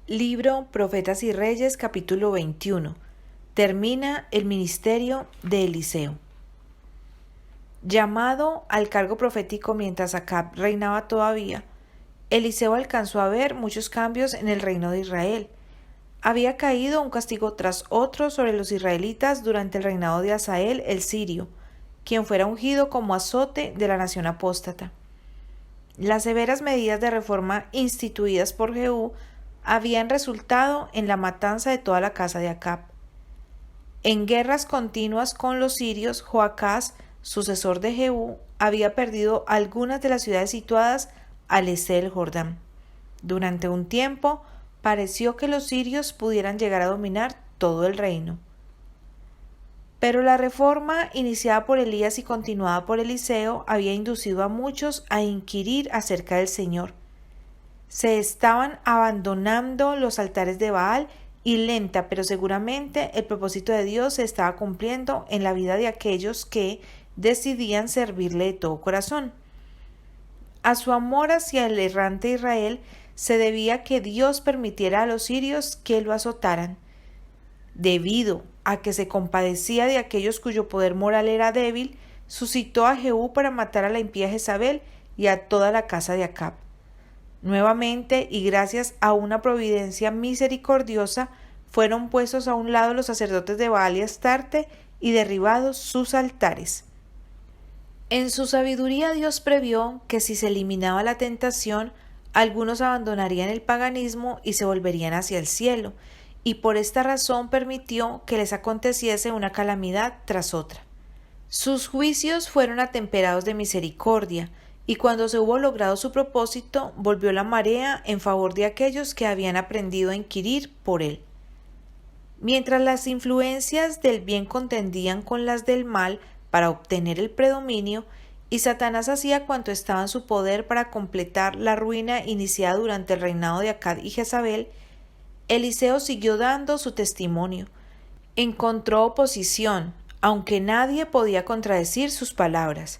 Libro Profetas y Reyes, capítulo 21. Termina el ministerio de Eliseo. Llamado al cargo profético mientras Acab reinaba todavía, Eliseo alcanzó a ver muchos cambios en el reino de Israel. Había caído un castigo tras otro sobre los israelitas durante el reinado de Hazael el sirio, quien fuera ungido como azote de la nación apóstata. Las severas medidas de reforma instituidas por Jehú habían resultado en la matanza de toda la casa de Acab. En guerras continuas con los sirios, Joacás, sucesor de Jehú, había perdido algunas de las ciudades situadas al este del Jordán. Durante un tiempo pareció que los sirios pudieran llegar a dominar todo el reino. Pero la reforma iniciada por Elías y continuada por Eliseo había inducido a muchos a inquirir acerca del Señor. Se estaban abandonando los altares de Baal y lenta pero seguramente el propósito de Dios se estaba cumpliendo en la vida de aquellos que decidían servirle de todo corazón. A su amor hacia el errante Israel se debía que Dios permitiera a los sirios que lo azotaran. Debido a que se compadecía de aquellos cuyo poder moral era débil, suscitó a Jehú para matar a la impía Jezabel y a toda la casa de Acab. Nuevamente, y gracias a una providencia misericordiosa, fueron puestos a un lado los sacerdotes de Baal y Astarte y derribados sus altares. En su sabiduría Dios previó que si se eliminaba la tentación, algunos abandonarían el paganismo y se volverían hacia el cielo, y por esta razón permitió que les aconteciese una calamidad tras otra. Sus juicios fueron atemperados de misericordia, y cuando se hubo logrado su propósito, volvió la marea en favor de aquellos que habían aprendido a inquirir por él. Mientras las influencias del bien contendían con las del mal para obtener el predominio, y Satanás hacía cuanto estaba en su poder para completar la ruina iniciada durante el reinado de Acab y Jezabel, Eliseo siguió dando su testimonio. Encontró oposición, aunque nadie podía contradecir sus palabras.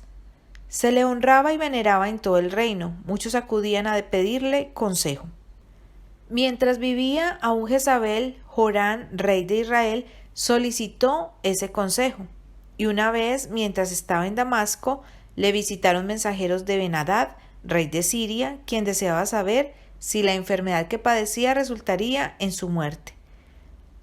Se le honraba y veneraba en todo el reino. Muchos acudían a pedirle consejo. Mientras vivía aún Jezabel, Jorán, rey de Israel, solicitó ese consejo. Y una vez, mientras estaba en Damasco, le visitaron mensajeros de Ben-Hadad, rey de Siria, quien deseaba saber si la enfermedad que padecía resultaría en su muerte.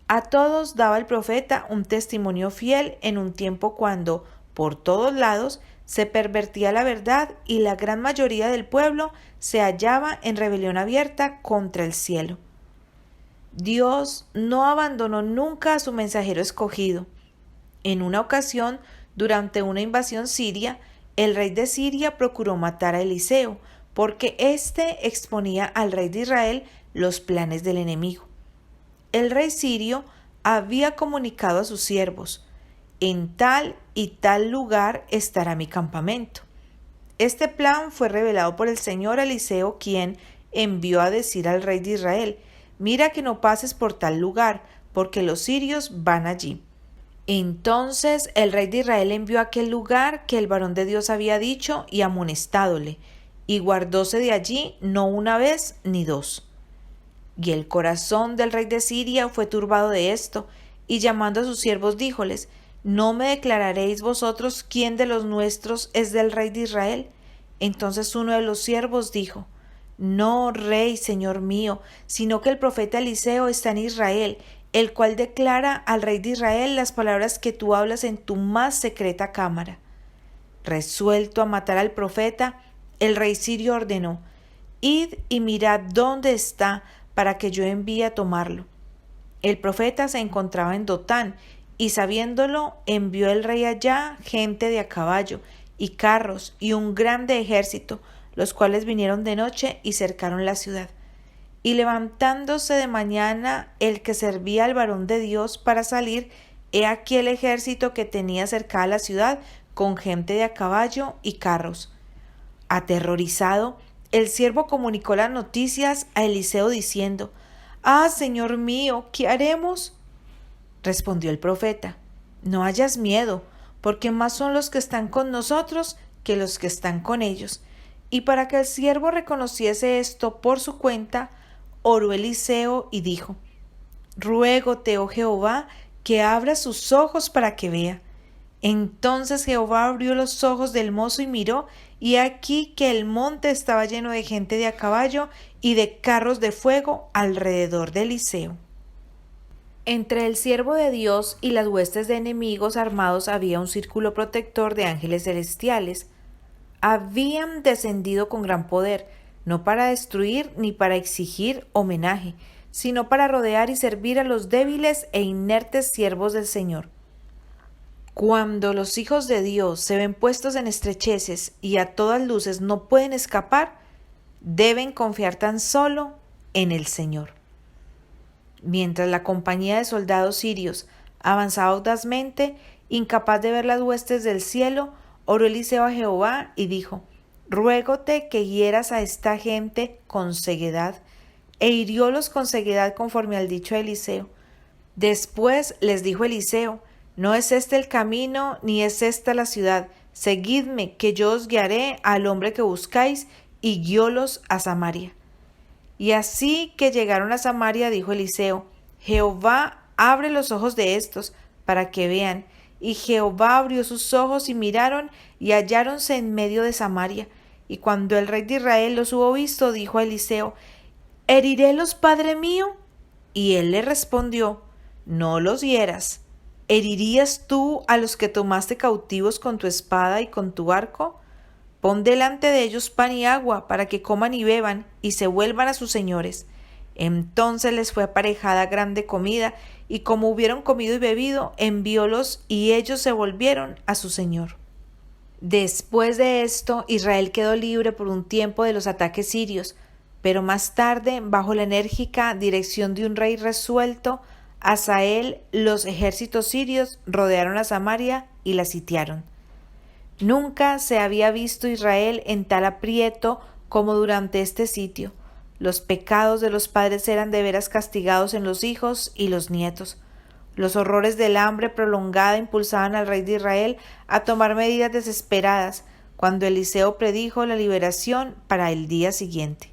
A todos daba el profeta un testimonio fiel en un tiempo cuando, por todos lados, se pervertía la verdad y la gran mayoría del pueblo se hallaba en rebelión abierta contra el cielo. Dios no abandonó nunca a su mensajero escogido. En una ocasión, durante una invasión siria, el rey de Siria procuró matar a Eliseo, porque éste exponía al rey de Israel los planes del enemigo. El rey sirio había comunicado a sus siervos: en tal y tal lugar estará mi campamento. Este plan fue revelado por el Señor a Eliseo, quien envió a decir al rey de Israel: mira que no pases por tal lugar, porque los sirios van allí. Entonces el rey de Israel envió a aquel lugar que el varón de Dios había dicho y amonestádole, y guardóse de allí no una vez ni dos. Y el corazón del rey de Siria fue turbado de esto, y llamando a sus siervos díjoles: ¿no me declararéis vosotros quién de los nuestros es del rey de Israel? Entonces uno de los siervos dijo: no, rey, señor mío, sino que el profeta Eliseo está en Israel, el cual declara al rey de Israel las palabras que tú hablas en tu más secreta cámara. Resuelto a matar al profeta, el rey sirio ordenó: id y mirad dónde está, para que yo envíe a tomarlo. El profeta se encontraba en Dotán, y sabiéndolo, envió el rey allá gente de a caballo, y carros, y un grande ejército, los cuales vinieron de noche y cercaron la ciudad. Y levantándose de mañana el que servía al varón de Dios para salir, he aquí el ejército que tenía cercada la ciudad, con gente de a caballo y carros. Aterrorizado, el siervo comunicó las noticias a Eliseo diciendo: «Ah, señor mío, ¿qué haremos?». Respondió el profeta: «No hayas miedo, porque más son los que están con nosotros que los que están con ellos». Y para que el siervo reconociese esto por su cuenta, oró Eliseo y dijo: Ruégote, oh Jehová, que abra sus ojos para que vea. Entonces Jehová abrió los ojos del mozo y miró, y aquí que el monte estaba lleno de gente de a caballo y de carros de fuego alrededor de Eliseo. Entre el siervo de Dios y las huestes de enemigos armados había un círculo protector de ángeles celestiales. Habían descendido con gran poder, no para destruir ni para exigir homenaje, sino para rodear y servir a los débiles e inertes siervos del Señor. Cuando los hijos de Dios se ven puestos en estrecheces y a todas luces no pueden escapar, deben confiar tan solo en el Señor. Mientras la compañía de soldados sirios avanzaba audazmente, incapaz de ver las huestes del cielo, oró Eliseo a Jehová y dijo: Ruégote que hieras a esta gente con ceguedad. E hiriólos con ceguedad conforme al dicho de Eliseo. Después les dijo Eliseo: No es este el camino, ni es esta la ciudad. Seguidme, que yo os guiaré al hombre que buscáis, y guiólos a Samaria. Y así que llegaron a Samaria, dijo Eliseo: Jehová abre los ojos de estos, para que vean. Y Jehová abrió sus ojos y miraron, y halláronse en medio de Samaria. Y cuando el rey de Israel los hubo visto, dijo a Eliseo: ¿Herirélos, padre mío? Y él le respondió: No los hieras. ¿Herirías tú a los que tomaste cautivos con tu espada y con tu arco? Pon delante de ellos pan y agua, para que coman y beban, y se vuelvan a sus señores. Entonces les fue aparejada grande comida, y como hubieron comido y bebido, enviólos, y ellos se volvieron a su señor. Después de esto, Israel quedó libre por un tiempo de los ataques sirios, pero más tarde, bajo la enérgica dirección de un rey resuelto, Hazael, los ejércitos sirios rodearon a Samaria y la sitiaron. Nunca se había visto Israel en tal aprieto como durante este sitio. Los pecados de los padres eran de veras castigados en los hijos y los nietos. Los horrores del hambre prolongada impulsaban al rey de Israel a tomar medidas desesperadas, cuando Eliseo predijo la liberación para el día siguiente.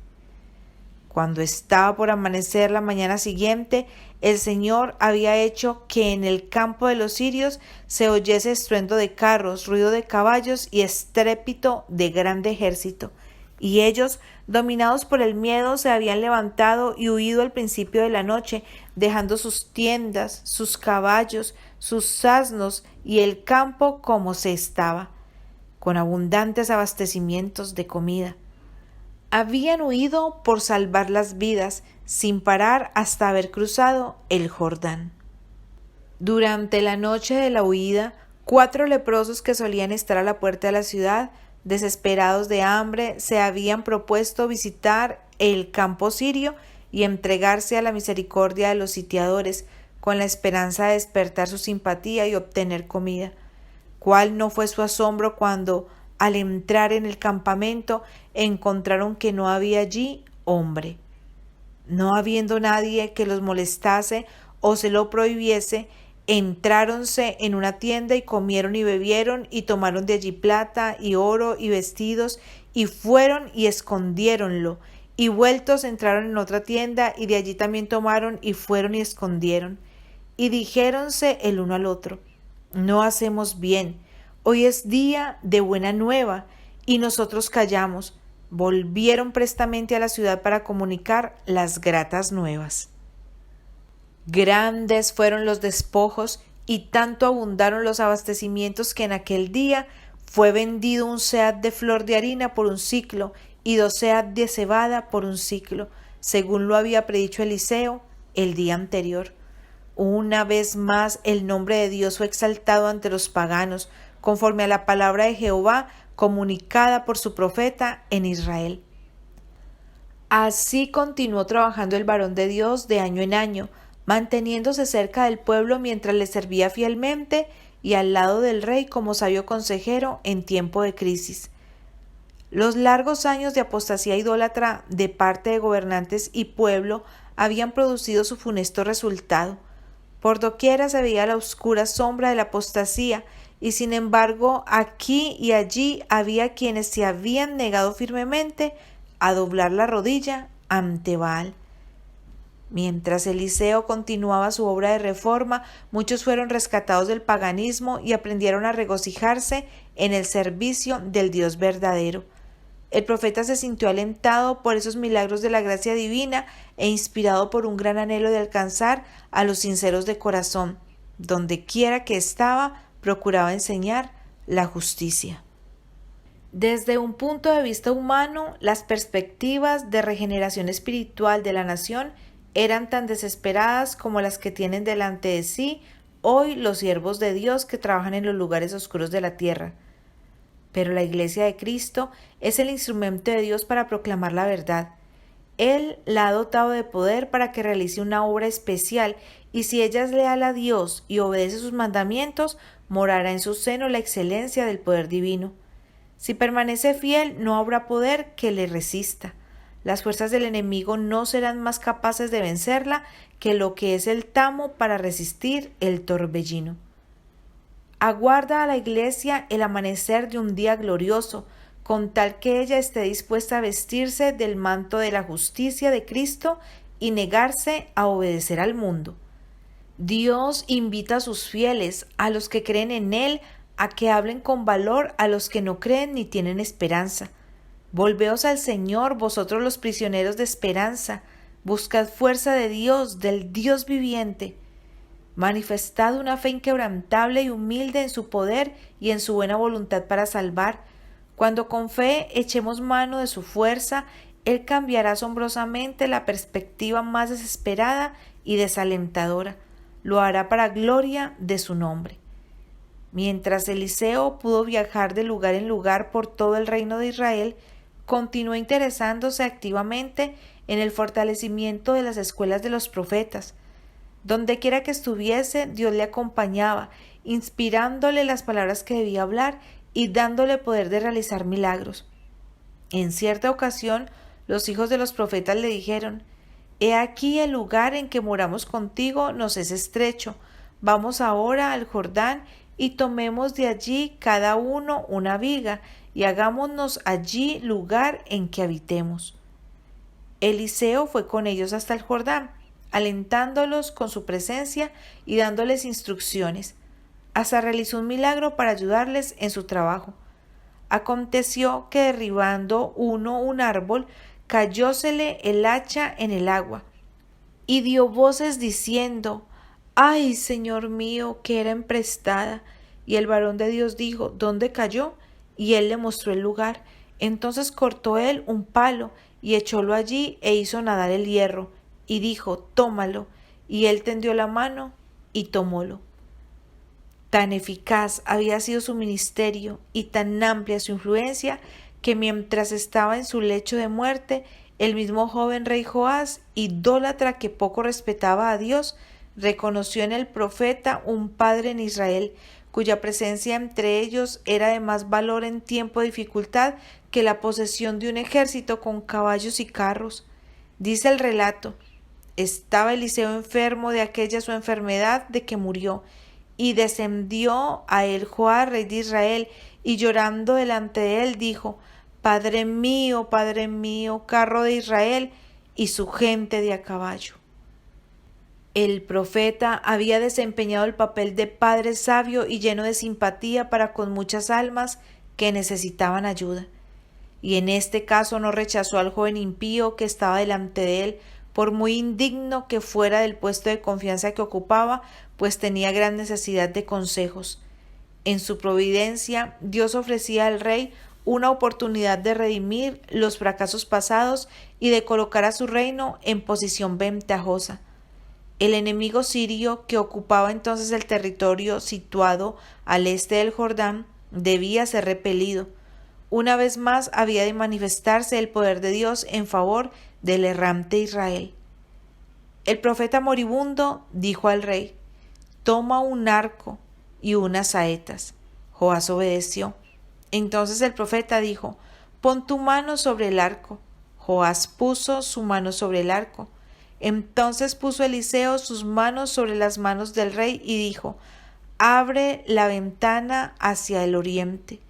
Cuando estaba por amanecer la mañana siguiente, el Señor había hecho que en el campo de los sirios se oyese estruendo de carros, ruido de caballos y estrépito de grande ejército. Y ellos, dominados por el miedo, se habían levantado y huido al principio de la noche, dejando sus tiendas, sus caballos, sus asnos y el campo como se estaba, con abundantes abastecimientos de comida. Habían huido por salvar las vidas, sin parar hasta haber cruzado el Jordán. Durante la noche de la huida, 4 leprosos que solían estar a la puerta de la ciudad, desesperados de hambre, se habían propuesto visitar el campo sirio y entregarse a la misericordia de los sitiadores, con la esperanza de despertar su simpatía y obtener comida. ¿Cuál no fue su asombro cuando, al entrar en el campamento, encontraron que no había allí hombre? No habiendo nadie que los molestase o se lo prohibiese, entráronse en una tienda y comieron y bebieron y tomaron de allí plata y oro y vestidos y fueron y escondiéronlo, y vueltos entraron en otra tienda y de allí también tomaron y fueron y escondieron. Y dijéronse el uno al otro: No hacemos bien, hoy es día de buena nueva, y nosotros callamos. Volvieron prestamente a la ciudad para comunicar las gratas nuevas. Grandes fueron los despojos y tanto abundaron los abastecimientos que en aquel día fue vendido un sead de flor de harina por un siclo y 2 sead de cebada por un siclo, según lo había predicho Eliseo el día anterior. Una vez más el nombre de Dios fue exaltado ante los paganos, conforme a la palabra de Jehová comunicada por su profeta en Israel. Así continuó trabajando el varón de Dios de año en año, manteniéndose cerca del pueblo mientras le servía fielmente y al lado del rey como sabio consejero en tiempo de crisis. Los largos años de apostasía idólatra de parte de gobernantes y pueblo habían producido su funesto resultado. Por doquiera se veía la oscura sombra de la apostasía, y sin embargo aquí y allí había quienes se habían negado firmemente a doblar la rodilla ante Baal. Mientras Eliseo continuaba su obra de reforma, muchos fueron rescatados del paganismo y aprendieron a regocijarse en el servicio del Dios verdadero. El profeta se sintió alentado por esos milagros de la gracia divina e inspirado por un gran anhelo de alcanzar a los sinceros de corazón. Donde quiera que estaba, procuraba enseñar la justicia. Desde un punto de vista humano, las perspectivas de regeneración espiritual de la nación eran tan desesperadas como las que tienen delante de sí hoy los siervos de Dios que trabajan en los lugares oscuros de la tierra. Pero la Iglesia de Cristo es el instrumento de Dios para proclamar la verdad. Él la ha dotado de poder para que realice una obra especial, y si ella es leal a Dios y obedece sus mandamientos, morará en su seno la excelencia del poder divino. Si permanece fiel, no habrá poder que le resista. Las fuerzas del enemigo no serán más capaces de vencerla que lo que es el tamo para resistir el torbellino. Aguarda a la Iglesia el amanecer de un día glorioso, con tal que ella esté dispuesta a vestirse del manto de la justicia de Cristo y negarse a obedecer al mundo. Dios invita a sus fieles, a los que creen en Él, a que hablen con valor a los que no creen ni tienen esperanza. Volveos al Señor, vosotros los prisioneros de esperanza, buscad fuerza de Dios, del Dios viviente. Manifestad una fe inquebrantable y humilde en su poder y en su buena voluntad para salvar. Cuando con fe echemos mano de su fuerza, Él cambiará asombrosamente la perspectiva más desesperada y desalentadora. Lo hará para gloria de su nombre. Mientras Eliseo pudo viajar de lugar en lugar por todo el reino de Israel, continuó interesándose activamente en el fortalecimiento de las escuelas de los profetas. Dondequiera que estuviese, Dios le acompañaba, inspirándole las palabras que debía hablar y dándole poder de realizar milagros. En cierta ocasión, los hijos de los profetas le dijeron: «He aquí el lugar en que moramos contigo nos es estrecho. Vamos ahora al Jordán y tomemos de allí cada uno una viga y hagámonos allí lugar en que habitemos». Eliseo fue con ellos hasta el Jordán, alentándolos con su presencia y dándoles instrucciones. Hasta realizó un milagro para ayudarles en su trabajo. Aconteció que derribando uno un árbol, cayósele el hacha en el agua, y dio voces diciendo: «¡Ay, Señor mío, que era emprestada!». Y el varón de Dios dijo: «¿Dónde cayó?». Y él le mostró el lugar. Entonces cortó él un palo y echólo allí e hizo nadar el hierro, y dijo: «Tómalo». Y él tendió la mano y tomólo. Tan eficaz había sido su ministerio y tan amplia su influencia que mientras estaba en su lecho de muerte, el mismo joven rey Joás, idólatra que poco respetaba a Dios, reconoció en el profeta un padre en Israel, cuya presencia entre ellos era de más valor en tiempo de dificultad que la posesión de un ejército con caballos y carros. Dice el relato: «Estaba Eliseo enfermo de aquella su enfermedad de que murió, y descendió a él Joás, rey de Israel, y llorando delante de él dijo: Padre mío, carro de Israel y su gente de a caballo». El profeta había desempeñado el papel de padre sabio y lleno de simpatía para con muchas almas que necesitaban ayuda. Y en este caso no rechazó al joven impío que estaba delante de él, por muy indigno que fuera del puesto de confianza que ocupaba, pues tenía gran necesidad de consejos. En su providencia, Dios ofrecía al rey una oportunidad de redimir los fracasos pasados y de colocar a su reino en posición ventajosa. El enemigo sirio, que ocupaba entonces el territorio situado al este del Jordán, debía ser repelido. Una vez más había de manifestarse el poder de Dios en favor del errante Israel. El profeta moribundo dijo al rey: «Toma un arco y unas saetas». Joás obedeció. Entonces el profeta dijo: «Pon tu mano sobre el arco». Joás puso su mano sobre el arco. Entonces puso Eliseo sus manos sobre las manos del rey y dijo: «Abre la ventana hacia el oriente,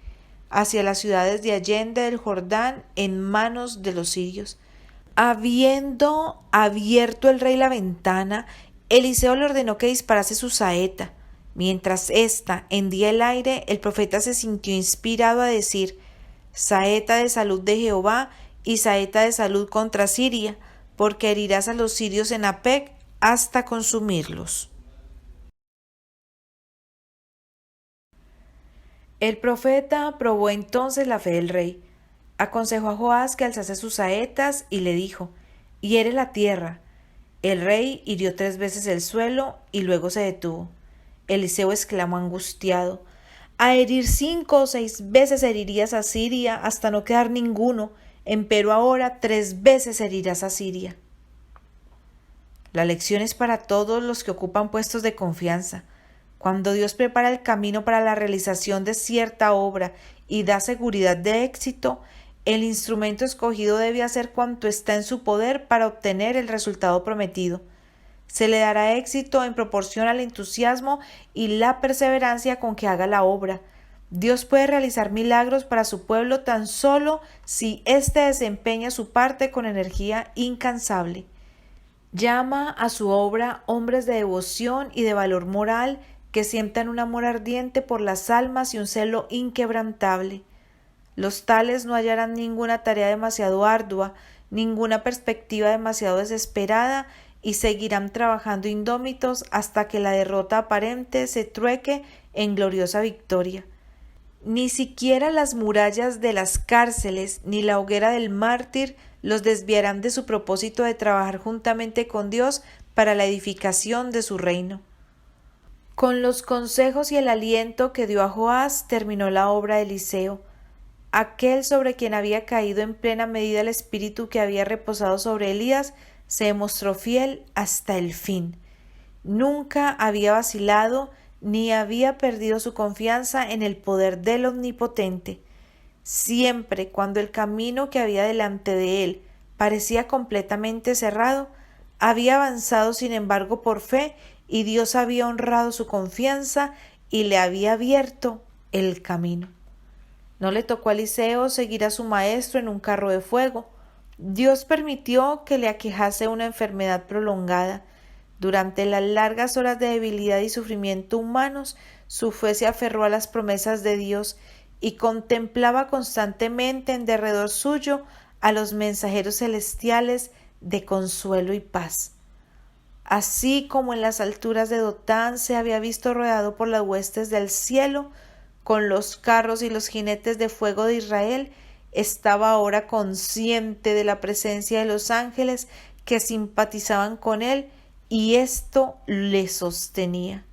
hacia las ciudades de allende del Jordán, en manos de los sirios». Habiendo abierto el rey la ventana, Eliseo le ordenó que disparase su saeta. Mientras ésta hendía el aire, el profeta se sintió inspirado a decir: saeta de salud de Jehová y saeta de salud contra Siria, porque herirás a los sirios en Apec hasta consumirlos. El profeta probó entonces la fe del rey. Aconsejó a Joás que alzase sus saetas y le dijo: hiere la tierra. El rey hirió 3 veces el suelo y luego se detuvo. Eliseo exclamó angustiado: a herir 5 o 6 veces herirías a Siria hasta no quedar ninguno, empero ahora 3 veces herirás a Siria. La lección es para todos los que ocupan puestos de confianza. Cuando Dios prepara el camino para la realización de cierta obra y da seguridad de éxito, el instrumento escogido debe hacer cuanto está en su poder para obtener el resultado prometido. Se le dará éxito en proporción al entusiasmo y la perseverancia con que haga la obra. Dios puede realizar milagros para su pueblo tan solo si éste desempeña su parte con energía incansable. Llama a su obra hombres de devoción y de valor moral que sientan un amor ardiente por las almas y un celo inquebrantable. Los tales no hallarán ninguna tarea demasiado ardua, ninguna perspectiva demasiado desesperada y seguirán trabajando indómitos hasta que la derrota aparente se trueque en gloriosa victoria. Ni siquiera las murallas de las cárceles ni la hoguera del mártir los desviarán de su propósito de trabajar juntamente con Dios para la edificación de su reino. Con los consejos y el aliento que dio a Joás terminó la obra de Eliseo. Aquel sobre quien había caído en plena medida el espíritu que había reposado sobre Elías se demostró fiel hasta el fin. Nunca había vacilado ni había perdido su confianza en el poder del Omnipotente. Siempre cuando el camino que había delante de él parecía completamente cerrado, había avanzado sin embargo por fe, y Dios había honrado su confianza y le había abierto el camino. No le tocó a Eliseo seguir a su maestro en un carro de fuego. Dios permitió que le aquejase una enfermedad prolongada. Durante las largas horas de debilidad y sufrimiento humanos, su fe se aferró a las promesas de Dios y contemplaba constantemente en derredor suyo a los mensajeros celestiales de consuelo y paz. Así como en las alturas de Dotán se había visto rodeado por las huestes del cielo, con los carros y los jinetes de fuego de Israel, estaba ahora consciente de la presencia de los ángeles que simpatizaban con él, y esto le sostenía.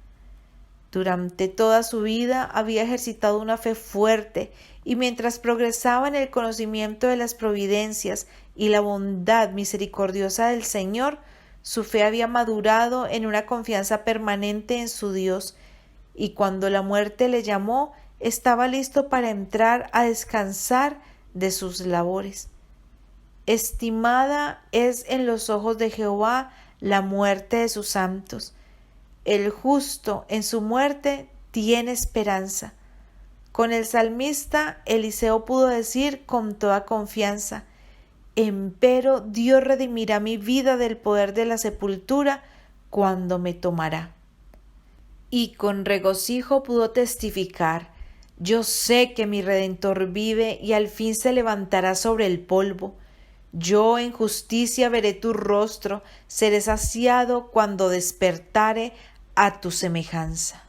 Durante toda su vida había ejercitado una fe fuerte, y mientras progresaba en el conocimiento de las providencias y la bondad misericordiosa del Señor, su fe había madurado en una confianza permanente en su Dios, y cuando la muerte le llamó, estaba listo para entrar a descansar de sus labores. Estimada es en los ojos de Jehová la muerte de sus santos. El justo en su muerte tiene esperanza. Con el salmista Eliseo pudo decir con toda confianza: empero Dios redimirá mi vida del poder de la sepultura cuando me tomará. Y con regocijo pudo testificar: yo sé que mi Redentor vive y al fin se levantará sobre el polvo. Yo en justicia veré tu rostro, seré saciado cuando despertare a tu semejanza.